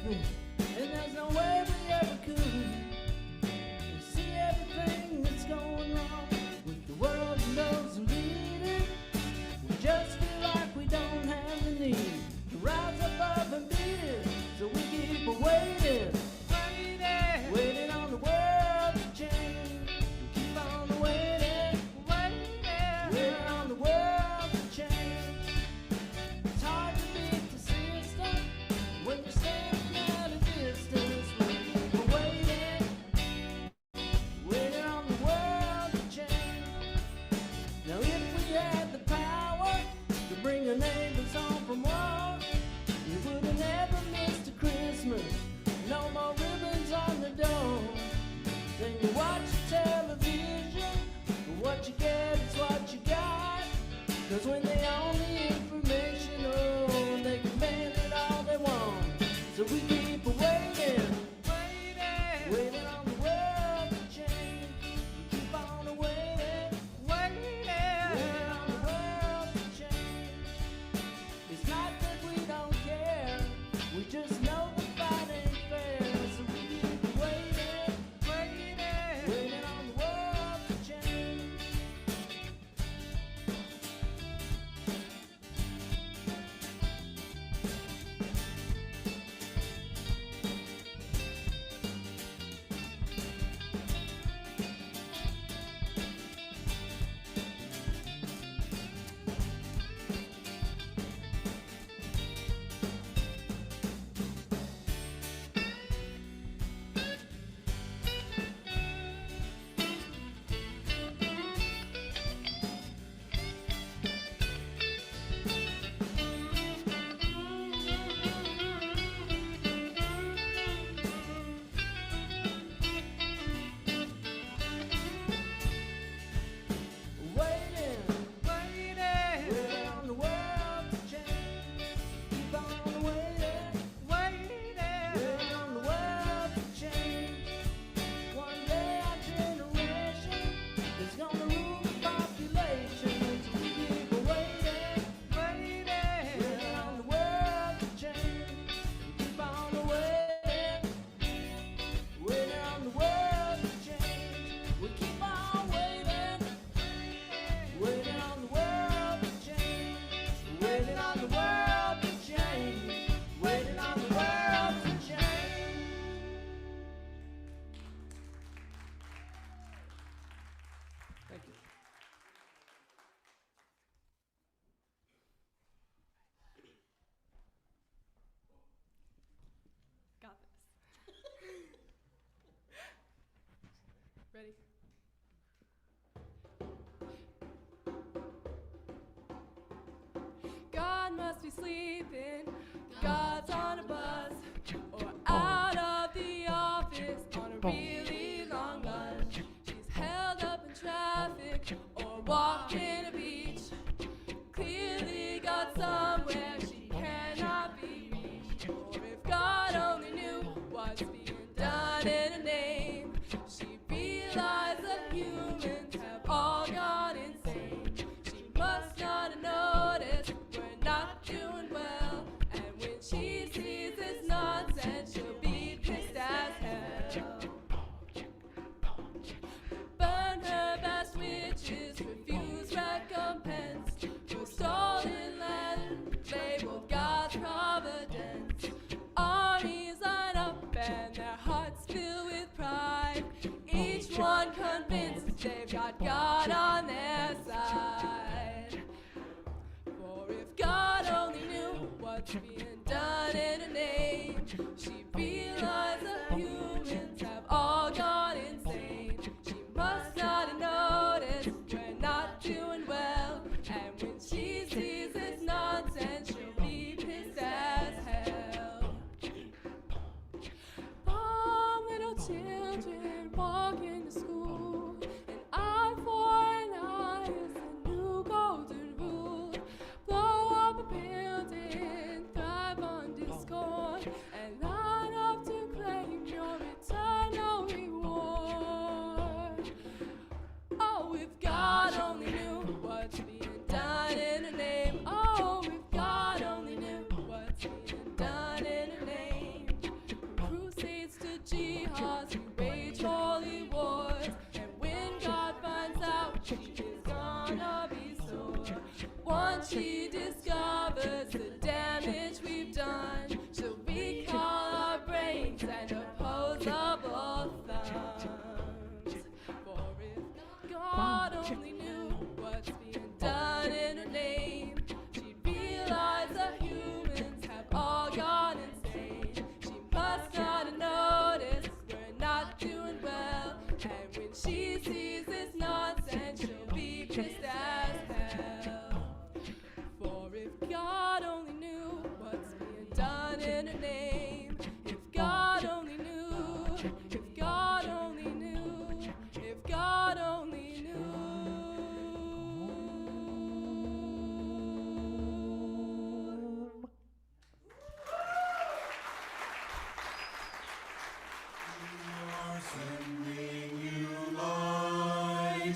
different, and there's no way we ever could. We see everything that's going wrong with the world and those who lead it. We just feel like we don't have the need to rise above and beat it, so we keep waiting, waiting on the world to change. We keep on waiting, waiting on the world to change. It's hard to beat the system when you're standing at a distance. We keep waiting, waiting on the world to change. Now if we had the power to bring our neighbors home from war, we would have never missed a Christmas. No more ribbons on the door. Then you watch the television, but what you get is what you got. 'Cause when they own the information, oh, they can ban it all they want. So we keep waiting, waiting on the world to change. We keep on waiting, waiting on the world to change. It's not that we don't care, we just know the fight ain't fair. So we keep waiting, waiting on the world to change. Got this. Ready? God must be sleeping. God's on a bus or out of the office on a really long lunch. She's held up in traffic or walking a beach. Clearly got somewhere she cannot be reached. Or if God only knew what's being done in a name, she realized that humans have all gone insane. She must not have noticed we're not doing well, and when she sees this nonsense, she'll be pissed as hell. Burn her best wishes, refuse recompense for stolen land, labeled God's providence. Armies line up and their hearts fill with pride, each one convinced they've got God on their side. For if God only knew what's being done in a name, she'd realize that humans have all gone insane. She must not have noticed we're not doing well, and when she sees this nonsense, she'll be pissed as hell. Long little children walking to school, an eye for an eye is the new golden rule. Blow up a building, thrive on discord, and line up to claim your eternal reward. Oh, if God only knew what's being done in a name. Oh, if God only knew what's being done in a name.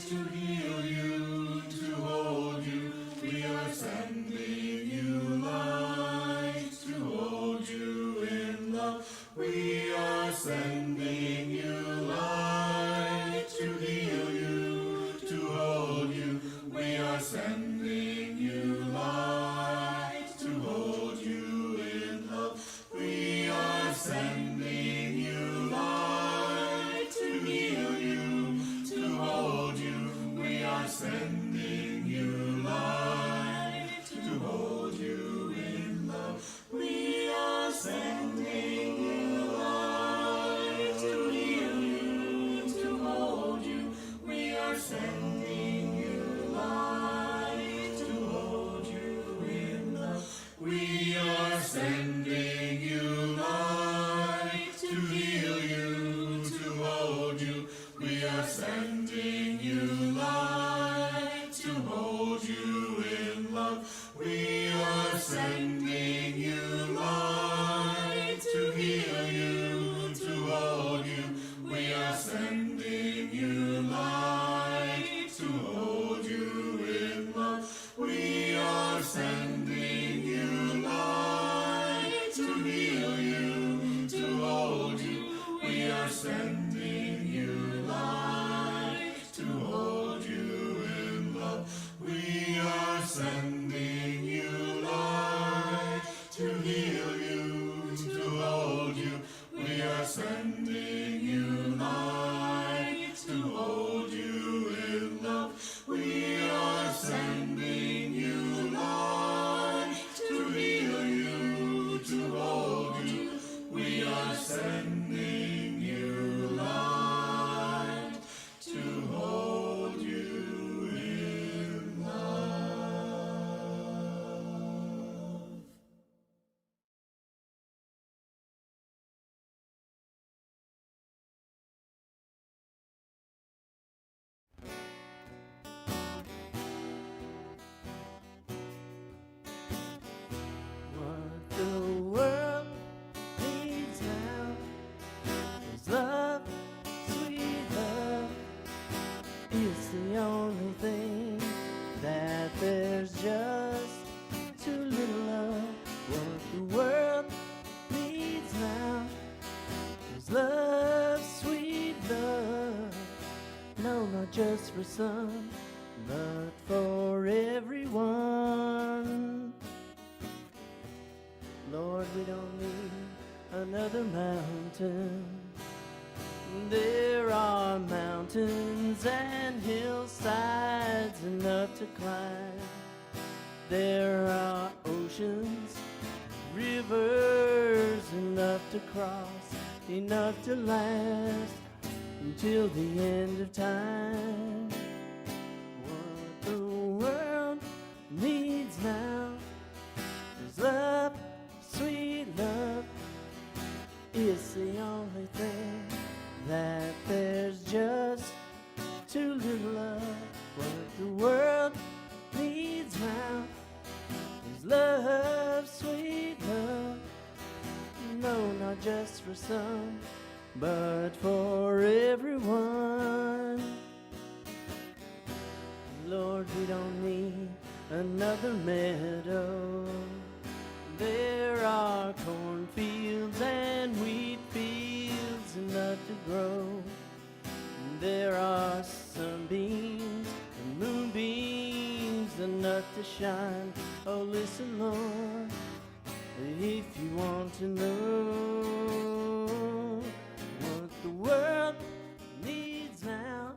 to heal you, to hold you. We are sending you light to hold you in love. We are sending you light to heal you, to hold you. We are sending you light to hold you in love. We are sending you light to heal you, to hold you. We are sending you light to hold you in love. We are sending you light to heal you, to hold you. We are sending you light to hold you in love. We are sending you light to heal you, to hold you. We are sending you light to hold you in love. We are sending you light to heal you, to hold you. We are sending you light to hold you in love. We are sending you light to heal you, to hold you. We are sending you light to hold you in love. We are sending you light to heal you, to hold you. We are sending you light to hold you in love. We are sending you light to heal you, to hold you. We are sending you light to hold you in love. What the world needs now is love, sweet love. It's the only thing that there's just too little of. What the world needs now is love, sweet love. No, not just for some, but for everyone. Lord, we don't need another mountain. There are mountains and hillsides enough to climb. There are oceans, rivers enough to cross, enough to last until the end of time. What the world needs now is love, sweet love. It's the only thing that there's just too little of. What the world needs now is love, sweet love. No, not just for some, but for everyone. Lord, we don't need another meadow. There are cornfields and wheat fields enough to grow. There are sunbeams and moonbeams enough to shine. Oh, listen, Lord, if you want to know what the world needs now.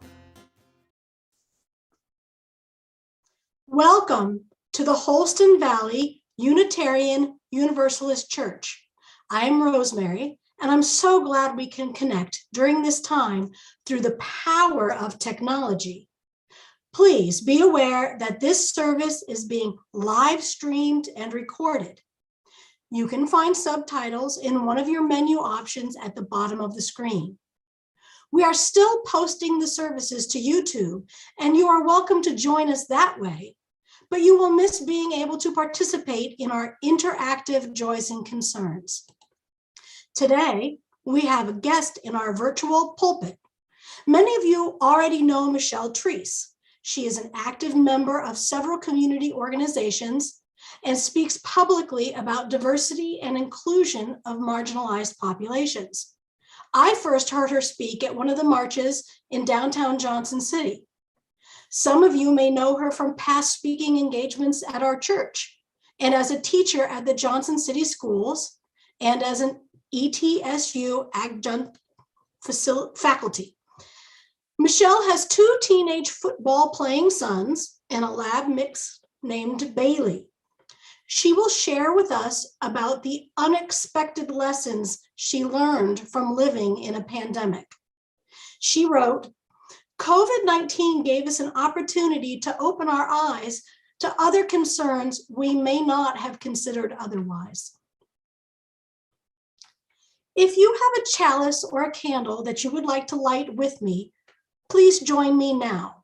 Welcome to the Holston Valley Unitarian Universalist Church. I am Rosemary, and I'm so glad we can connect during this time through the power of technology. Please be aware that this service is being live streamed and recorded. You can find subtitles in one of your menu options at the bottom of the screen. We are still posting the services to YouTube, and you are welcome to join us that way, but you will miss being able to participate in our interactive joys and concerns. Today, we have a guest in our virtual pulpit. Many of you already know Michelle Treece. She is an active member of several community organizations and speaks publicly about diversity and inclusion of marginalized populations. I first heard her speak at one of the marches in downtown Johnson City. Some of you may know her from past speaking engagements at our church and as a teacher at the Johnson City schools and as an ETSU adjunct faculty. Michelle has 2 teenage football playing sons and a lab mix named Bailey. She will share with us about the unexpected lessons she learned from living in a pandemic. She wrote, "COVID-19 gave us an opportunity to open our eyes to other concerns we may not have considered otherwise." If you have a chalice or a candle that you would like to light with me, please join me now.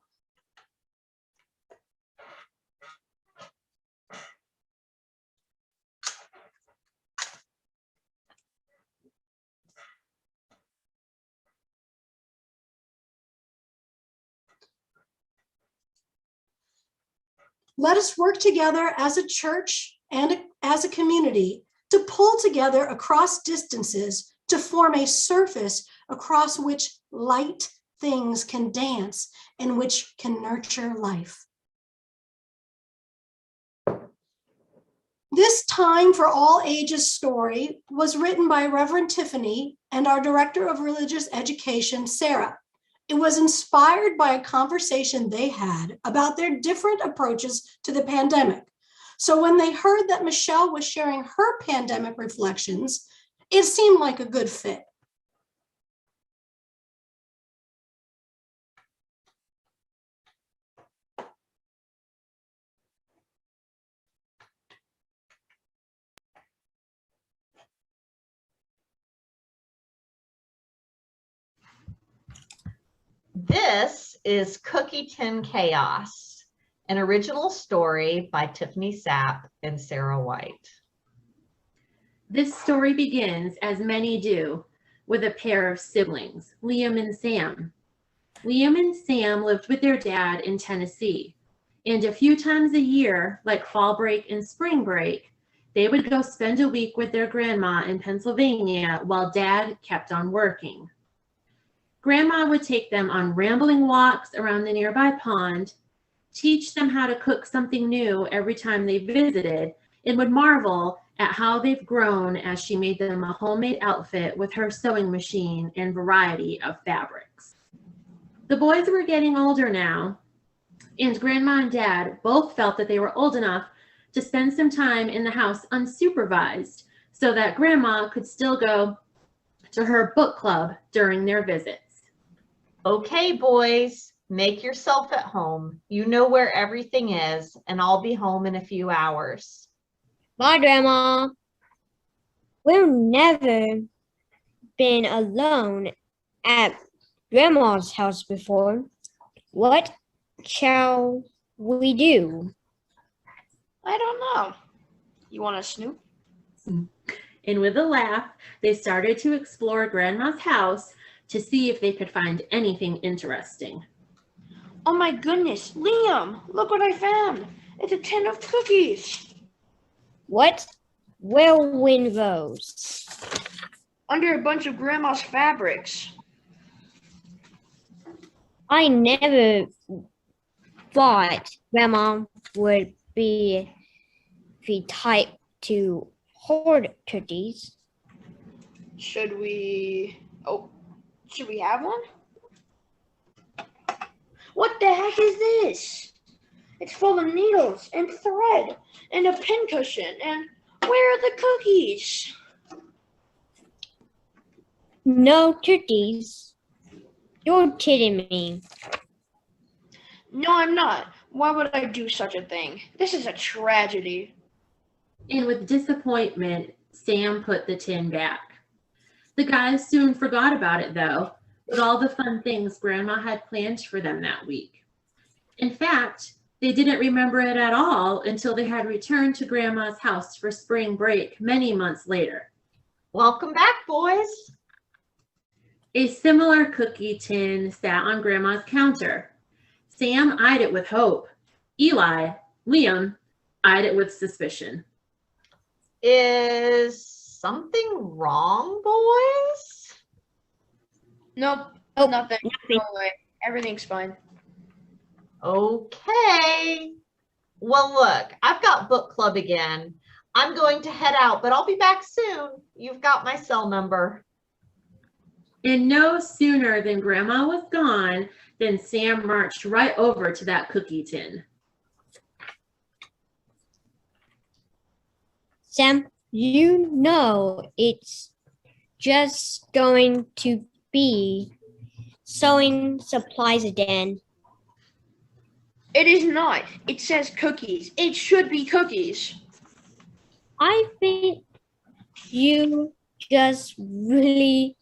Let us work together as a church and as a community to pull together across distances to form a surface across which light things can dance and which can nurture life. This Time for All Ages story was written by Reverend Tiffany and our Director of Religious Education, Sarah. It was inspired by a conversation they had about their different approaches to the pandemic. So when they heard that Michelle was sharing her pandemic reflections, it seemed like a good fit. This is Cookie Tin Chaos, an original story by Tiffany Sapp and Sarah White. This story begins, as many do, with a pair of siblings, Liam and Sam. Liam and Sam lived with their dad in Tennessee, and a few times a year, like fall break and spring break, they would go spend a week with their grandma in Pennsylvania while dad kept on working. Grandma would take them on rambling walks around the nearby pond, teach them how to cook something new every time they visited, and would marvel at how they've grown as she made them a homemade outfit with her sewing machine and variety of fabrics. The boys were getting older now, and Grandma and Dad both felt that they were old enough to spend some time in the house unsupervised so that Grandma could still go to her book club during their visits. Okay, boys, make yourself at home. You know where everything is, and I'll be home in a few hours. Bye, Grandma. We've never been alone at Grandma's house before. What shall we do? I don't know. You want to snoop? And with a laugh, they started to explore Grandma's house to see if they could find anything interesting. Oh my goodness, Liam, look what I found. It's a tin of cookies. What? Whirlwind Rose. Under a bunch of Grandma's fabrics. I never thought Grandma would be the type to hoard cookies. Should we have one? What the heck is this? It's full of needles and thread and a pincushion. And where are the cookies? No cookies. You're kidding me. No, I'm not. Why would I do such a thing? This is a tragedy. And with disappointment, Sam put the tin back. The guys soon forgot about it, though, with all the fun things Grandma had planned for them that week. In fact, they didn't remember it at all until they had returned to Grandma's house for spring break many months later. Welcome back, boys. A similar cookie tin sat on Grandma's counter. Sam eyed it with hope. Liam eyed it with suspicion. Is something wrong, boys? Nope, Nope, nothing. nothing. No way. Everything's fine. Okay. Well, look, I've got book club again. I'm going to head out, but I'll be back soon. You've got my cell number. And no sooner than Grandma was gone than Sam marched right over to that cookie tin. Sam, you know it's just going to be sewing supplies again. It is not. It says cookies. It should be cookies. I think you just really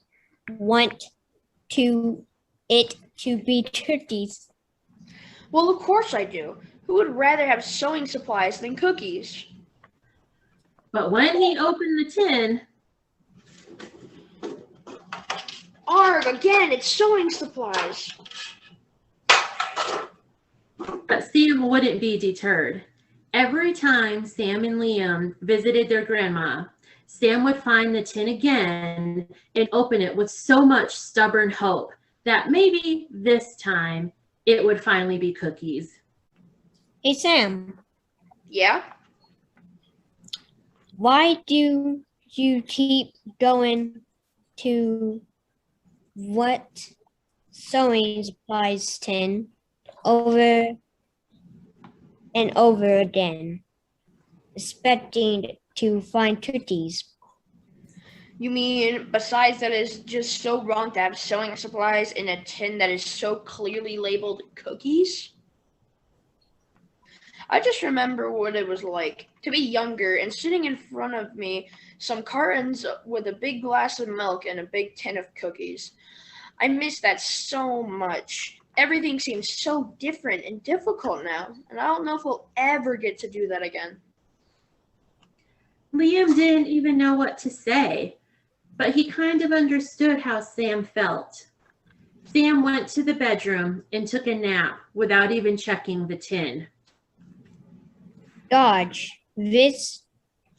want it to be turkeys. Well, of course I do. Who would rather have sewing supplies than cookies? But when he opened the tin, Arg, again, it's sewing supplies. but Sam wouldn't be deterred. Every time Sam and Liam visited their grandma, Sam would find the tin again and open it with so much stubborn hope that maybe this time it would finally be cookies. Hey Sam, Yeah? why do you keep going to what sewing supplies tin over and over again, expecting to find turkeys? You mean besides that it's just so wrong to have sewing supplies in a tin that is so clearly labeled cookies? I just remember what it was like to be younger and sitting in front of me some cartons with a big glass of milk and a big tin of cookies. I miss that so much. Everything seems so different and difficult now, and I don't know if we'll ever get to do that again. Liam didn't even know what to say, but he kind of understood how Sam felt. Sam went to the bedroom and took a nap without even checking the tin. Dodge, this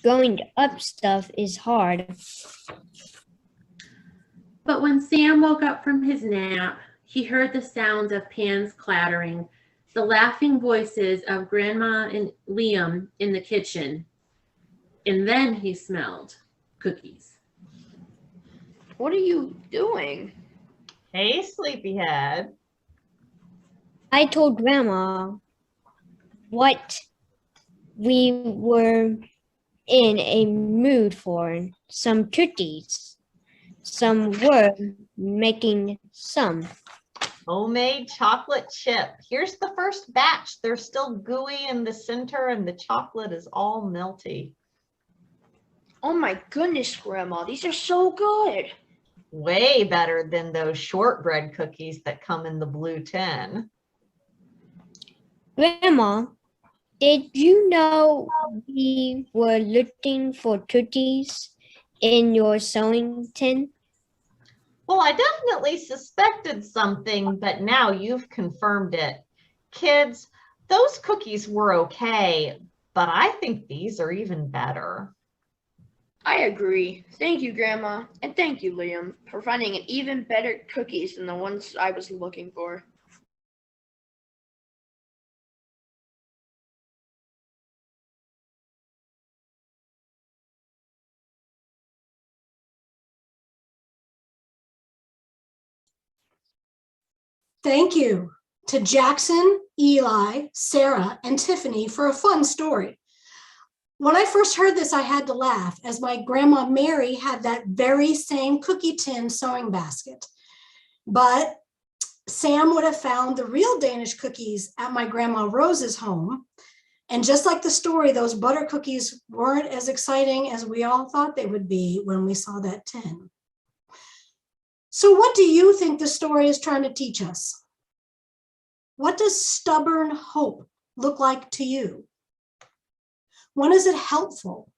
going up stuff is hard. But when Sam woke up from his nap, he heard the sounds of pans clattering, the laughing voices of Grandma and Liam in the kitchen, and then he smelled cookies. What are you doing? Hey, sleepyhead. I told Grandma what we were in a mood for, some turkeys. Some were making some. Homemade chocolate chip. Here's the first batch. They're still gooey in the center and the chocolate is all melty. Oh my goodness, Grandma, these are so good. Way better than those shortbread cookies that come in the blue tin. Grandma, did you know we were looking for turkeys in your sewing tin? Well, I definitely suspected something, but now you've confirmed it. Kids, those cookies were okay, but I think these are even better. I agree. Thank you, Grandma, and thank you, Liam, for finding an even better cookies than the ones I was looking for. Thank you to Jackson, Eli, Sarah, and Tiffany for a fun story. When I first heard this, I had to laugh, as my grandma Mary had that very same cookie tin sewing basket. But Sam would have found the real Danish cookies at my grandma Rose's home. And just like the story, those butter cookies weren't as exciting as we all thought they would be when we saw that tin. So what do you think the story is trying to teach us? What does stubborn hope look like to you? When is it helpful?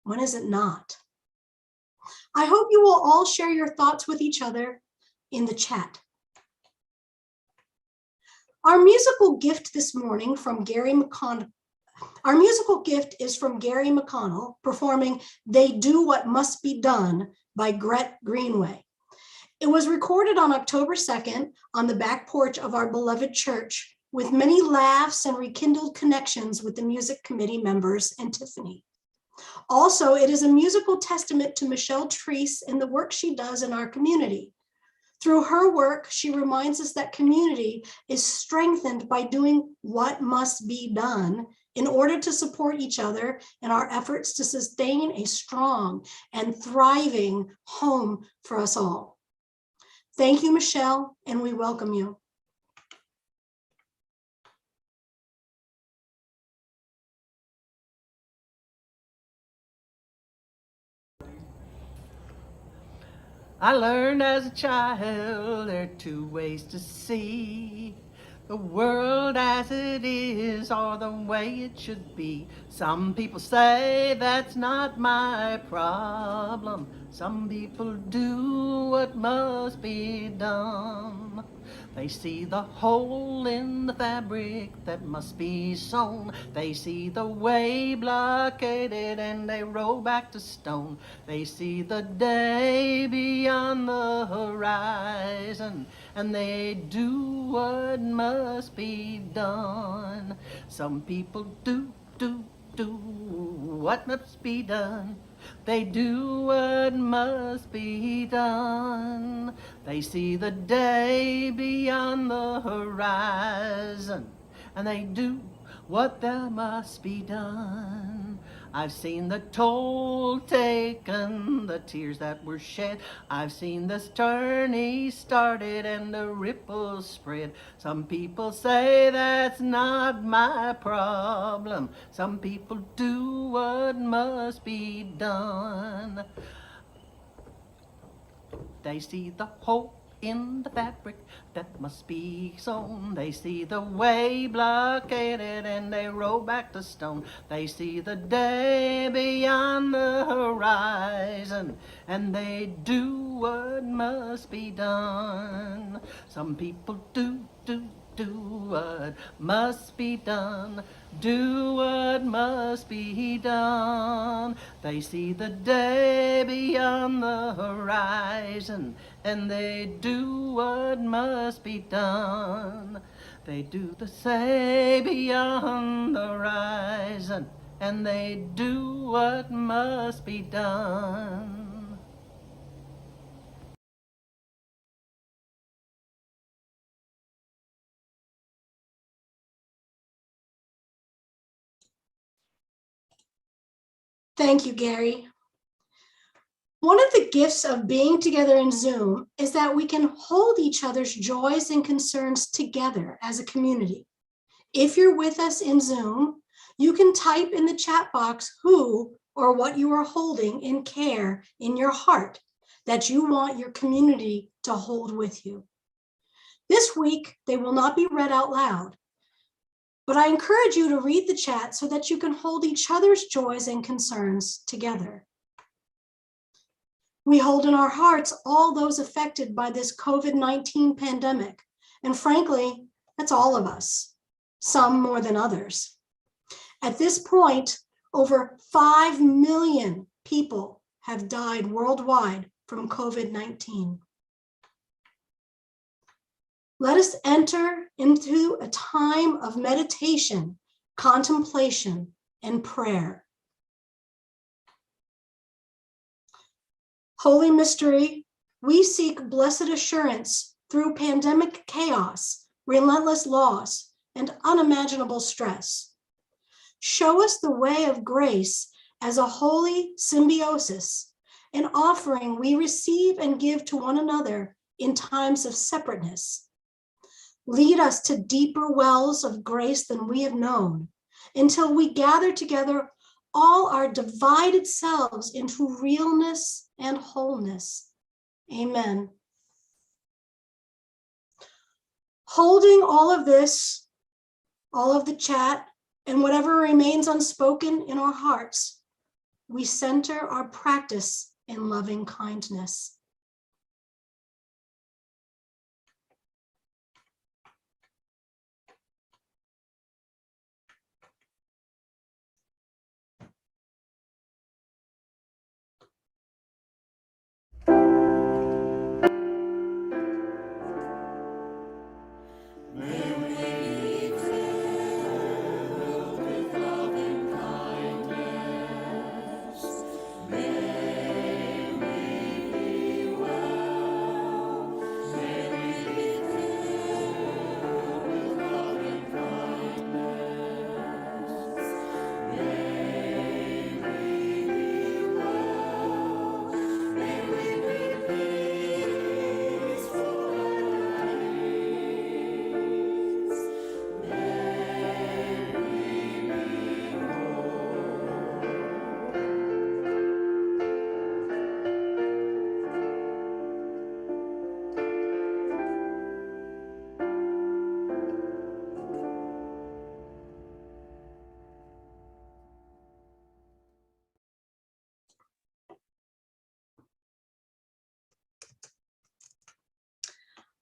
When is it not? I hope you will all share your thoughts with each other in the chat. Our musical gift this morning from Gary McConnell. Our musical gift is from Gary McConnell performing They Do What Must Be Done by Gret Greenway. It was recorded on October 2nd on the back porch of our beloved church with many laughs and rekindled connections with the music committee members and Tiffany. Also, it is a musical testament to Michelle Treece and the work she does in our community. Through her work, she reminds us that community is strengthened by doing what must be done in order to support each other in our efforts to sustain a strong and thriving home for us all. Thank you, Michelle, and we welcome you. I learned as a child there are two ways to see the world as it is or the way it should be. Some people say that's not my problem. Some people do what must be done. They see the hole in the fabric that must be sewn. They see the way blockaded and they roll back to stone. They see the day beyond the horizon and they do what must be done. Some people do what must be done. They do what must be done. They see the day beyond the horizon and they do what there must be done. I've seen the toll taken, the tears that were shed. I've seen this tourney started and the ripples spread. Some people say that's not my problem. Some people do what must be done. They see the hole in the fabric that must be sewn. They see the way blockaded and they roll back to stone. They see the day beyond the horizon and they do what must be done. Some people do what must be done. Do what must be done. They see the day beyond the horizon and they do what must be done. They do the say beyond the horizon and they do what must be done. Thank you, Gary. One of the gifts of being together in Zoom is that we can hold each other's joys and concerns together as a community. If you're with us in Zoom, you can type in the chat box who or what you are holding in care in your heart that you want your community to hold with you. This week, they will not be read out loud, but I encourage you to read the chat so that you can hold each other's joys and concerns together. We hold in our hearts all those affected by this COVID-19 pandemic, and frankly, that's all of us, some more than others. At this point, over 5 million people have died worldwide from COVID-19. Let us enter into a time of meditation, contemplation, and prayer. Holy Mystery, we seek blessed assurance through pandemic chaos, relentless loss, and unimaginable stress. Show us the way of grace as a holy symbiosis, an offering we receive and give to one another in times of separateness. Lead us to deeper wells of grace than we have known, until we gather together all our divided selves into realness and wholeness. Amen. Holding all of this, all of the chat, and whatever remains unspoken in our hearts, we center our practice in loving kindness.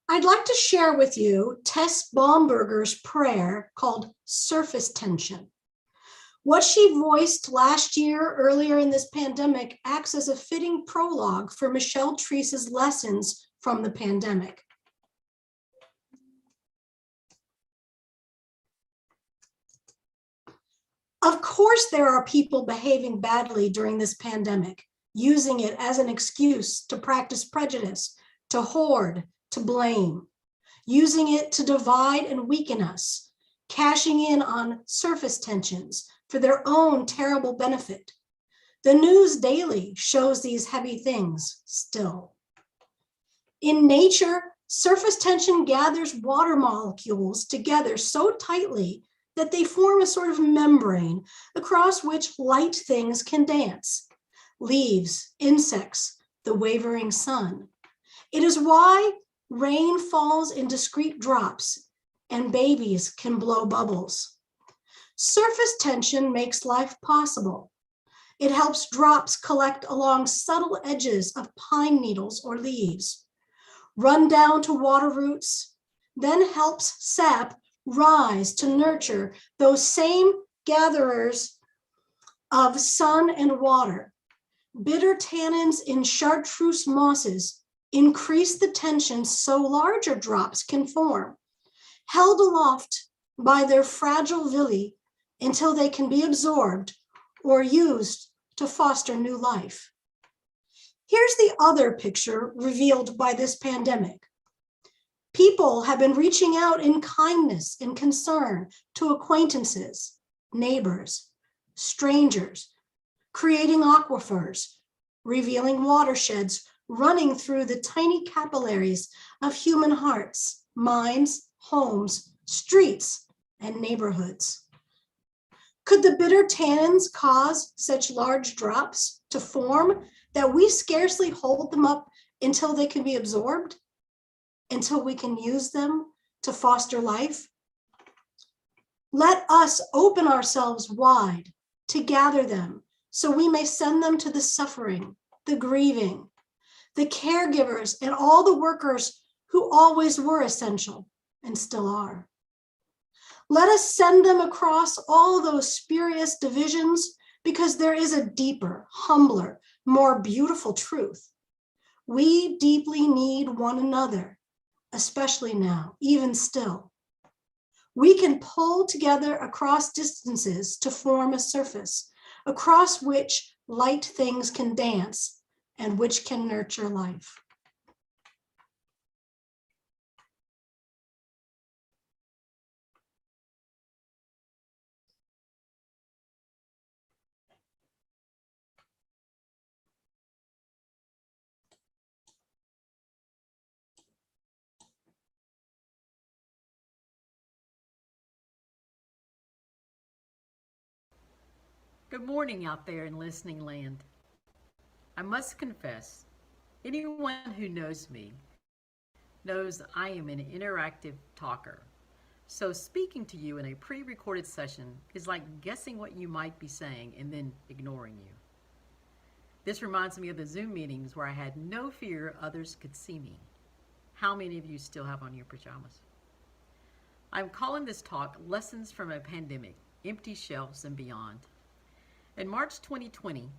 I'd like to share with you Tess Baumberger's prayer called Surface Tension. What she voiced last year, earlier in this pandemic, acts as a fitting prologue for Michelle Treece's lessons from the pandemic. Of course, there are people behaving badly during this pandemic, using it as an excuse to practice prejudice, to hoard, to blame, using it to divide and weaken us, cashing in on surface tensions for their own terrible benefit. The news daily shows these heavy things still. In nature, surface tension gathers water molecules together so tightly that they form a sort of membrane across which light things can dance. Leaves, insects, the wavering sun. It is why rain falls in discrete drops and babies can blow bubbles. Surface tension makes life possible. It helps drops collect along subtle edges of pine needles or leaves, run down to water roots, then helps sap rise to nurture those same gatherers of sun and water. Bitter tannins in chartreuse mosses increase the tension so larger drops can form, held aloft by their fragile villi until they can be absorbed or used to foster new life. Here's the other picture revealed by this pandemic. People have been reaching out in kindness and concern to acquaintances, neighbors, strangers, creating aquifers, revealing watersheds running through the tiny capillaries of human hearts, minds, homes, streets, and neighborhoods. Could the bitter tannins cause such large drops to form that we scarcely hold them up until they can be absorbed, until we can use them to foster life? Let us open ourselves wide to gather them so we may send them to the suffering, the grieving, the caregivers, and all the workers who always were essential and still are. Let us send them across all those spurious divisions because there is a deeper, humbler, more beautiful truth. We deeply need one another, especially now, even still. We can pull together across distances to form a surface across which light things can dance and which can nurture life. Good morning out there in listening land. I must confess, anyone who knows me knows I am an interactive talker. So speaking to you in a pre-recorded session is like guessing what you might be saying and then ignoring you. This reminds me of the Zoom meetings where I had no fear others could see me. How many of you still have on your pajamas? I'm calling this talk Lessons from a Pandemic, Empty Shelves and Beyond. In March 2020,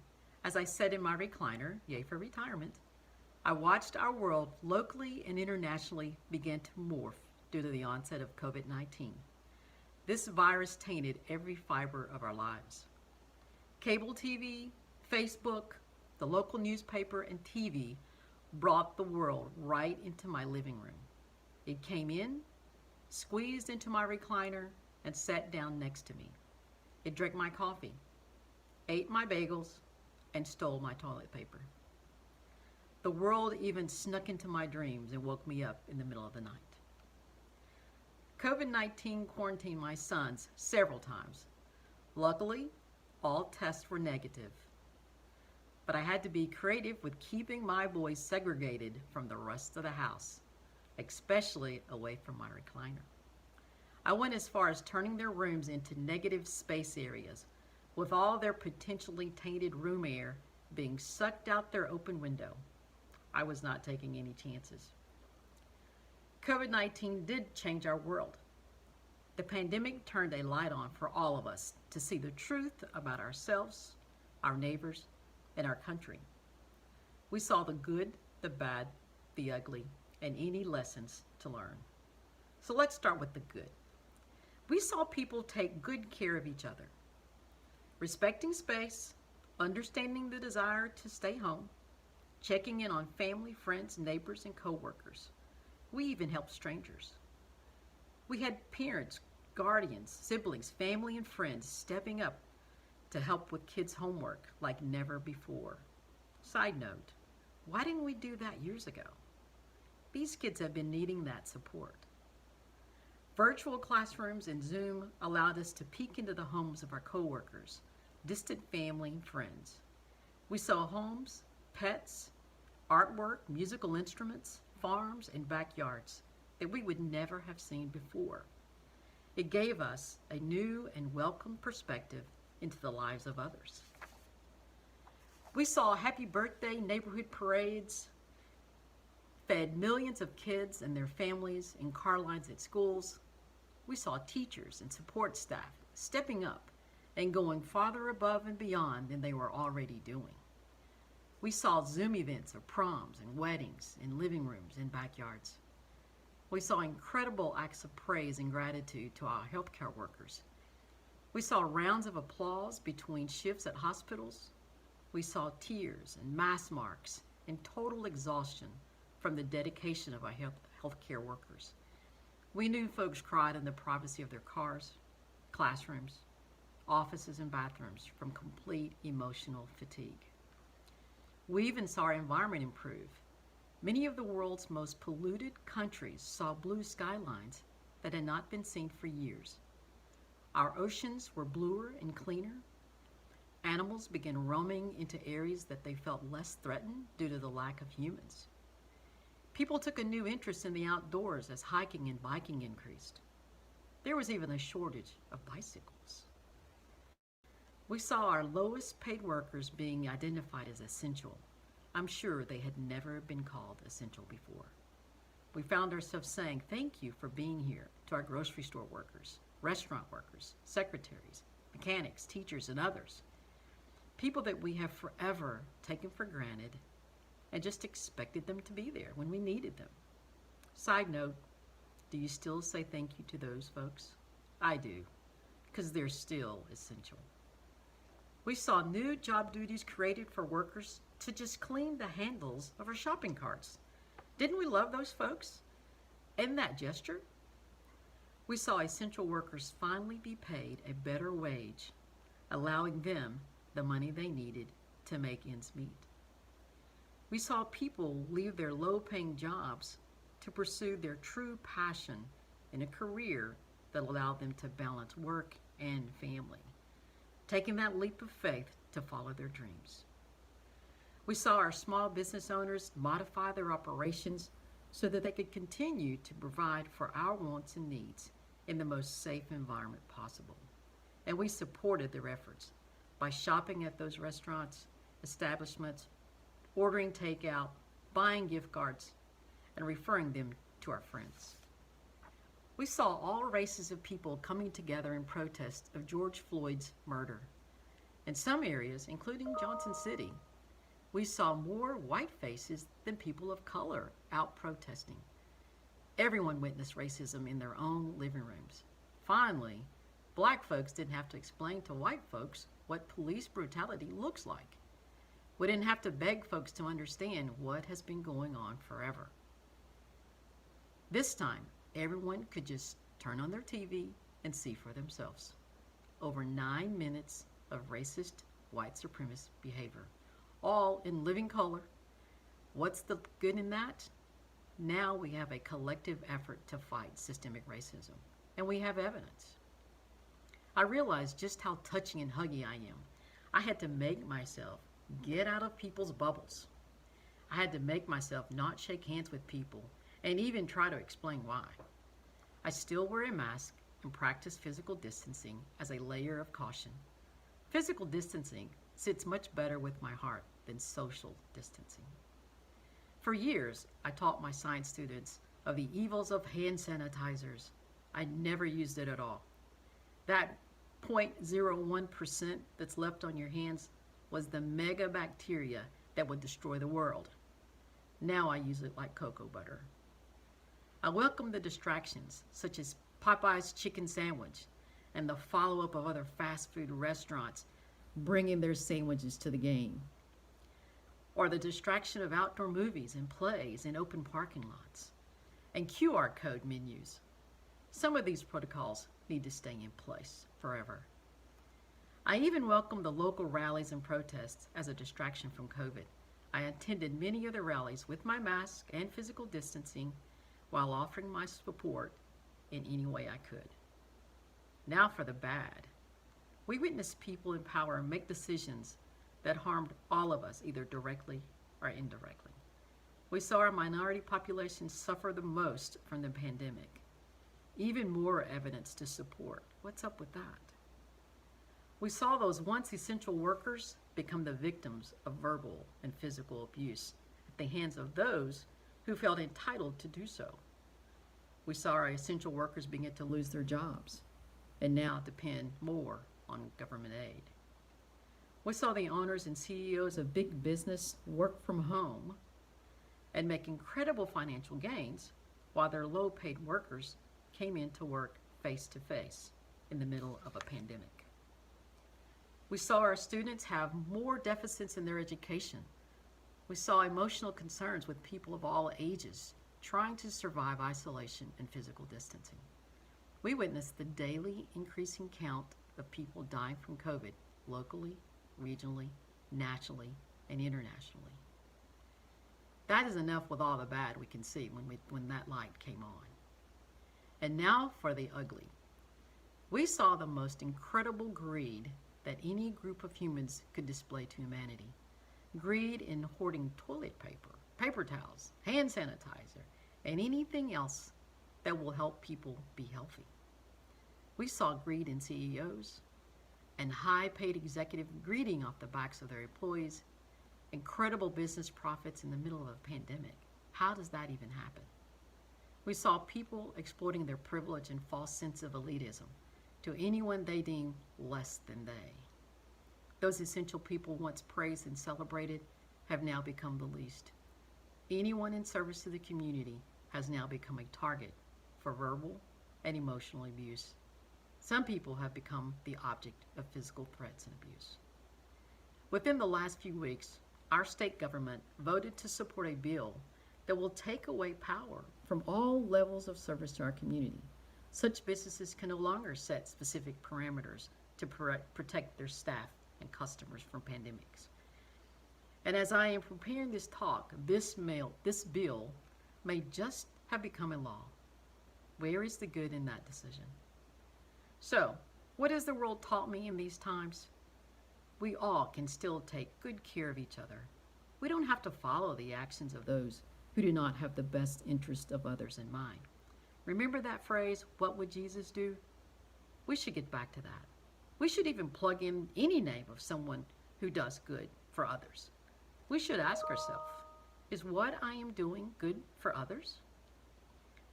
as I sat in my recliner, yay for retirement, I watched our world locally and internationally begin to morph due to the onset of COVID-19. This virus tainted every fiber of our lives. Cable TV, Facebook, the local newspaper, and TV brought the world right into my living room. It came in, squeezed into my recliner, and sat down next to me. It drank my coffee, ate my bagels, and stole my toilet paper. The world even snuck into my dreams and woke me up in the middle of the night. COVID-19 quarantined my sons several times. Luckily, all tests were negative. But I had to be creative with keeping my boys segregated from the rest of the house, especially away from my recliner. I went as far as turning their rooms into negative space areas, with all their potentially tainted room air being sucked out their open window. I was not taking any chances. COVID-19 did change our world. The pandemic turned a light on for all of us to see the truth about ourselves, our neighbors, and our country. We saw the good, the bad, the ugly, and any lessons to learn. So let's start with the good. We saw people take good care of each other, respecting space, understanding the desire to stay home, checking in on family, friends, neighbors, and coworkers. We even helped strangers. We had parents, guardians, siblings, family, and friends stepping up to help with kids' homework like never before. Side note, why didn't we do that years ago? These kids have been needing that support. Virtual classrooms and Zoom allowed us to peek into the homes of our coworkers, distant family, and friends. We saw homes, pets, artwork, musical instruments, farms, and backyards that we would never have seen before. It gave us a new and welcome perspective into the lives of others. We saw happy birthday neighborhood parades, fed millions of kids and their families in car lines at schools. We saw teachers and support staff stepping up and going farther above and beyond than they were already doing. We saw Zoom events of proms and weddings in living rooms and backyards. We saw incredible acts of praise and gratitude to our healthcare workers. We saw rounds of applause between shifts at hospitals. We saw tears and mask marks and total exhaustion from the dedication of our healthcare workers. We knew folks cried in the privacy of their cars, classrooms, offices, and bathrooms from complete emotional fatigue. We even saw our environment improve. Many of the world's most polluted countries saw blue skylines that had not been seen for years. Our oceans were bluer and cleaner. Animals began roaming into areas that they felt less threatened due to the lack of humans. People took a new interest in the outdoors as hiking and biking increased. There was even a shortage of bicycles. We saw our lowest paid workers being identified as essential. I'm sure they had never been called essential before. We found ourselves saying thank you for being here to our grocery store workers, restaurant workers, secretaries, mechanics, teachers, and others. People that we have forever taken for granted and just expected them to be there when we needed them. Side note, do you still say thank you to those folks? I do, because they're still essential. We saw new job duties created for workers to just clean the handles of our shopping carts. Didn't we love those folks? And that gesture? We saw essential workers finally be paid a better wage, allowing them the money they needed to make ends meet. We saw people leave their low-paying jobs to pursue their true passion in a career that allowed them to balance work and family, taking that leap of faith to follow their dreams. We saw our small business owners modify their operations so that they could continue to provide for our wants and needs in the most safe environment possible. And we supported their efforts by shopping at those restaurants establishments, ordering takeout, buying gift cards, and referring them to our friends. We saw all races of people coming together in protest of George Floyd's murder. In some areas, including Johnson City, we saw more white faces than people of color out protesting. Everyone witnessed racism in their own living rooms. Finally, black folks didn't have to explain to white folks what police brutality looks like. We didn't have to beg folks to understand what has been going on forever. This time, everyone could just turn on their TV and see for themselves. Over 9 minutes of racist white supremacist behavior, all in living color. What's the good in that? Now we have a collective effort to fight systemic racism, and we have evidence. I realized just how touchy and huggy I am. I had to make myself get out of people's bubbles. I had to make myself not shake hands with people and even try to explain why. I still wear a mask and practice physical distancing as a layer of caution. Physical distancing sits much better with my heart than social distancing. For years, I taught my science students of the evils of hand sanitizers. I never used it at all. That 0.01% that's left on your hands was the mega bacteria that would destroy the world. Now I use it like cocoa butter. I welcome the distractions, such as Popeye's chicken sandwich and the follow-up of other fast food restaurants bringing their sandwiches to the game, or the distraction of outdoor movies and plays in open parking lots, and QR code menus. Some of these protocols need to stay in place forever. I even welcome the local rallies and protests as a distraction from COVID. I attended many of the rallies with my mask and physical distancing while offering my support in any way I could. Now for the bad. We witnessed people in power make decisions that harmed all of us, either directly or indirectly. We saw our minority population suffer the most from the pandemic. Even more evidence to support. What's up with that? We saw those once essential workers become the victims of verbal and physical abuse at the hands of those who felt entitled to do so. We saw our essential workers begin to lose their jobs and now depend more on government aid. We saw the owners and CEOs of big business work from home and make incredible financial gains while their low-paid workers came in to work face-to-face in the middle of a pandemic. We saw our students have more deficits in their education. We saw emotional concerns with people of all ages trying to survive isolation and physical distancing. We witnessed the daily increasing count of people dying from COVID locally, regionally, nationally, and internationally. That is enough with all the bad we can see when that light came on. And now for the ugly. We saw the most incredible greed that any group of humans could display to humanity. Greed in hoarding toilet paper, paper towels, hand sanitizer, and anything else that will help people be healthy. We saw greed in CEOs and high-paid executives greeding off the backs of their employees, incredible business profits in the middle of a pandemic. How does that even happen? We saw people exploiting their privilege and false sense of elitism to anyone they deem less than they. Those essential people once praised and celebrated have now become the least. Anyone in service to the community has now become a target for verbal and emotional abuse. Some people have become the object of physical threats and abuse. Within the last few weeks, our state government voted to support a bill that will take away power from all levels of service to our community. Such businesses can no longer set specific parameters to protect their staff and customers from pandemics. And as I am preparing this talk, this bill may just have become a law. Where is the good in that decision? So, what has the world taught me in these times? We all can still take good care of each other. We don't have to follow the actions of those who do not have the best interest of others in mind. Remember that phrase, what would Jesus do? We should get back to that. We should even plug in any name of someone who does good for others. We should ask ourselves, is what I am doing good for others?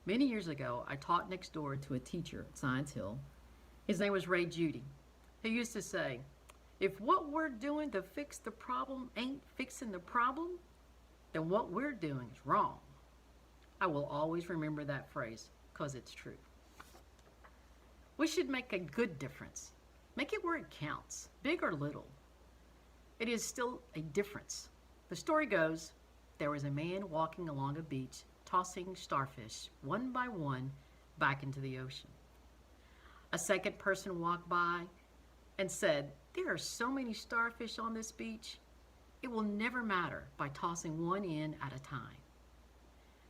Many years ago, I taught next door to a teacher at Science Hill. His name was Ray Judy. He used to say, if what we're doing to fix the problem ain't fixing the problem, then what we're doing is wrong. I will always remember that phrase because it's true. We should make a good difference. Make it where it counts, big or little. It is still a difference. The story goes, there was a man walking along a beach, tossing starfish one by one back into the ocean. A second person walked by and said, there are so many starfish on this beach, it will never matter by tossing one in at a time.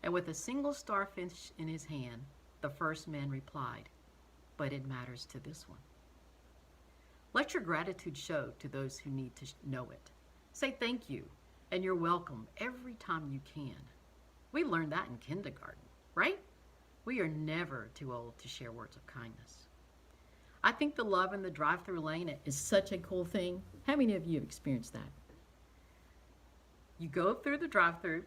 And with a single starfish in his hand, the first man replied, but it matters to this one. Let your gratitude show to those who need to know it. Say thank you and you're welcome every time you can. We learned that in kindergarten, right? We are never too old to share words of kindness. I think the love in the drive-through lane is such a cool thing. How many of you have experienced that? You go through the drive-through,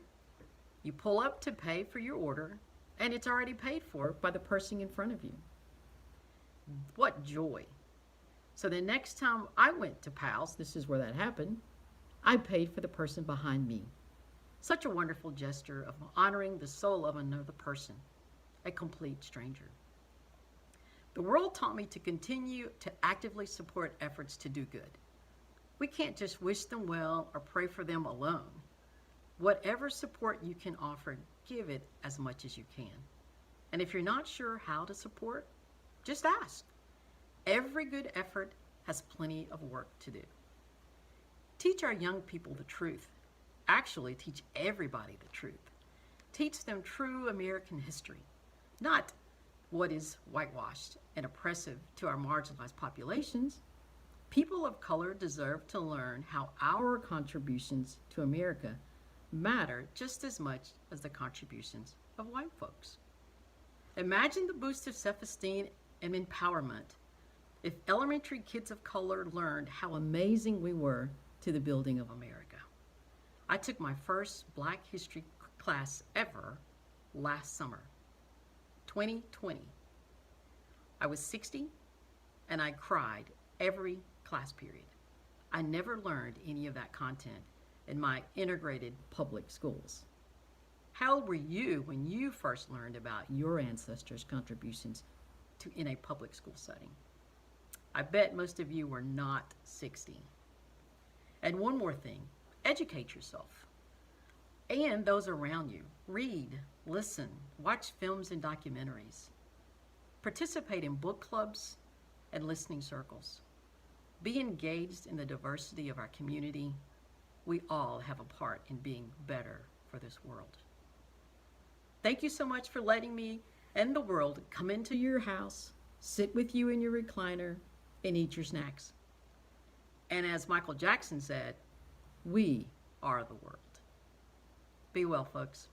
you pull up to pay for your order, and it's already paid for by the person in front of you. What joy. So the next time I went to Pal's, this is where that happened, I paid for the person behind me. Such a wonderful gesture of honoring the soul of another person, a complete stranger. The world taught me to continue to actively support efforts to do good. We can't just wish them well or pray for them alone. Whatever support you can offer, give it as much as you can. And if you're not sure how to support, just ask. Every good effort has plenty of work to do. Teach our young people the truth. Actually, teach everybody the truth. Teach them true American history, not what is whitewashed and oppressive to our marginalized populations. People of color deserve to learn how our contributions to America matter just as much as the contributions of white folks. Imagine the boost of self-esteem and empowerment if elementary kids of color learned how amazing we were to the building of America. I took my first Black history class ever last summer, 2020. I was 60 and I cried every class period. I never learned any of that content in my integrated public schools. How old were you when you first learned about your ancestors' contributions in a public school setting? I bet most of you were not 60. And one more thing, educate yourself and those around you. Read, listen, watch films and documentaries. Participate in book clubs and listening circles. Be engaged in the diversity of our community. We all have a part in being better for this world. Thank you so much for letting me and the world come into your house, sit with you in your recliner, and eat your snacks. And as Michael Jackson said, we are the world. Be well, folks.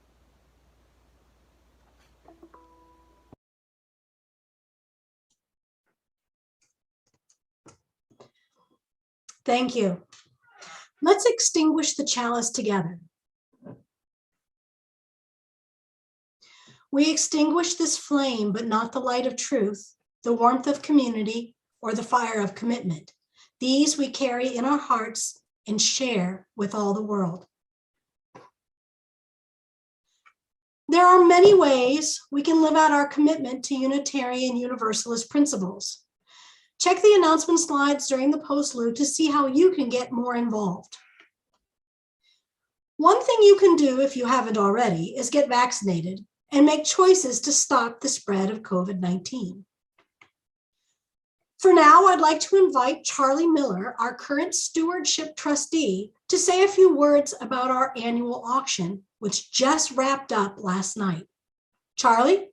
Thank you. Let's extinguish the chalice together. We extinguish this flame, but not the light of truth, the warmth of community, or the fire of commitment. These we carry in our hearts and share with all the world. There are many ways we can live out our commitment to Unitarian Universalist principles. Check the announcement slides during the postlude to see how you can get more involved. One thing you can do if you haven't already is get vaccinated and make choices to stop the spread of COVID-19. For now, I'd like to invite Charlie Miller, our current stewardship trustee, to say a few words about our annual auction, which just wrapped up last night. Charlie?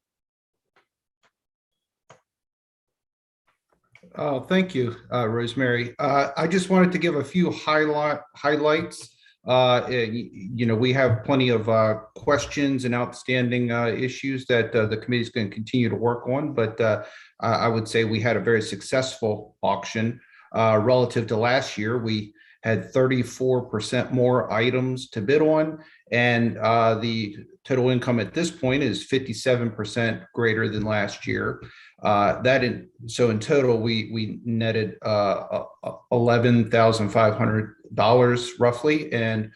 Oh, thank you, Rosemary. I just wanted to give a few highlights. We have plenty of questions and outstanding issues that the committee is going to continue to work on, but I would say we had a very successful auction relative to last year. We had 34% more items to bid on, and the total income at this point is 57% greater than last year. So in total, we netted $11,500 roughly, and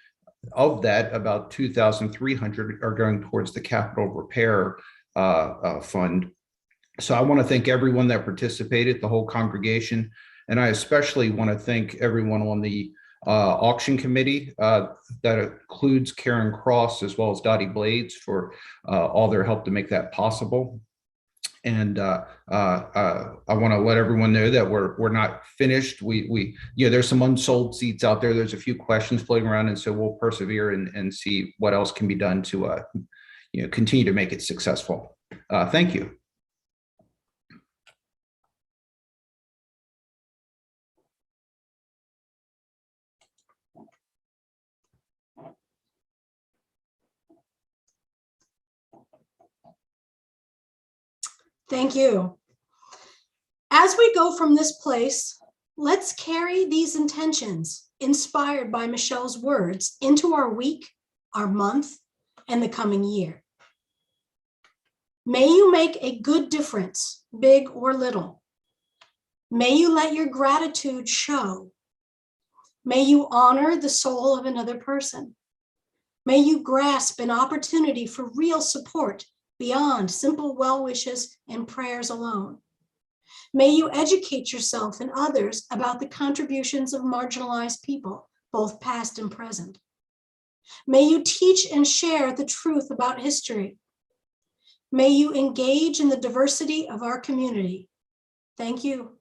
of that, about 2,300 are going towards the capital repair fund. So I want to thank everyone that participated, the whole congregation, and I especially want to thank everyone on the auction committee. That includes Karen Cross as well as Dottie Blades for all their help to make that possible. And I want to let everyone know that we're not finished. There's some unsold seats out there. There's a few questions floating around, and so we'll persevere and see what else can be done to continue to make it successful. Thank you. Thank you. As we go from this place, let's carry these intentions inspired by Michelle's words into our week, our month, and the coming year. May you make a good difference, big or little. May you let your gratitude show. May you honor the soul of another person. May you grasp an opportunity for real support beyond simple well wishes and prayers alone. May you educate yourself and others about the contributions of marginalized people, both past and present. May you teach and share the truth about history. May you engage in the diversity of our community. Thank you.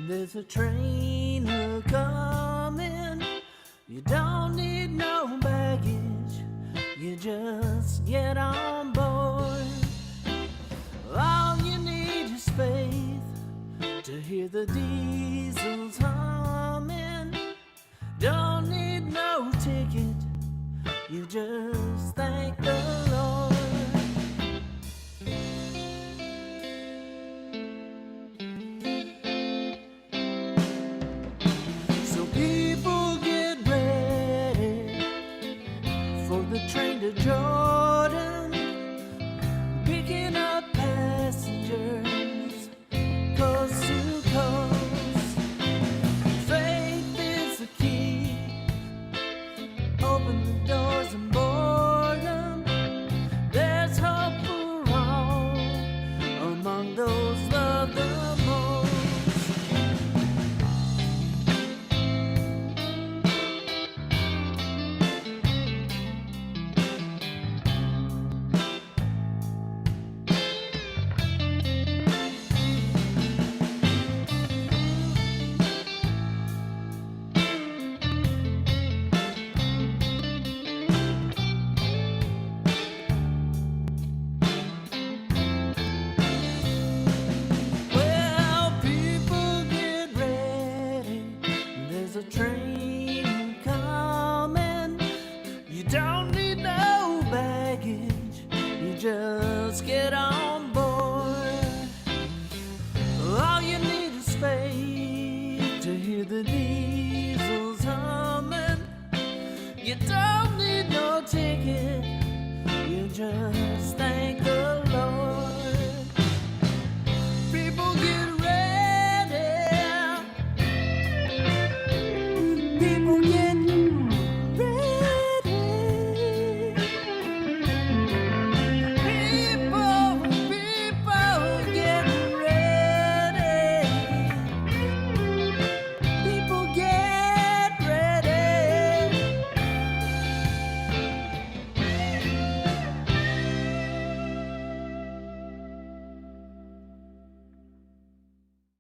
There's a train a-comin'. You don't need no baggage. You just get on board. All you need is faith to hear the diesels humming. Don't need no ticket. You just thank the Lord. Train to Jordan, picking up passengers, coast to coast. Faith is the key, open the doors and board them. There's hope for all among those loved.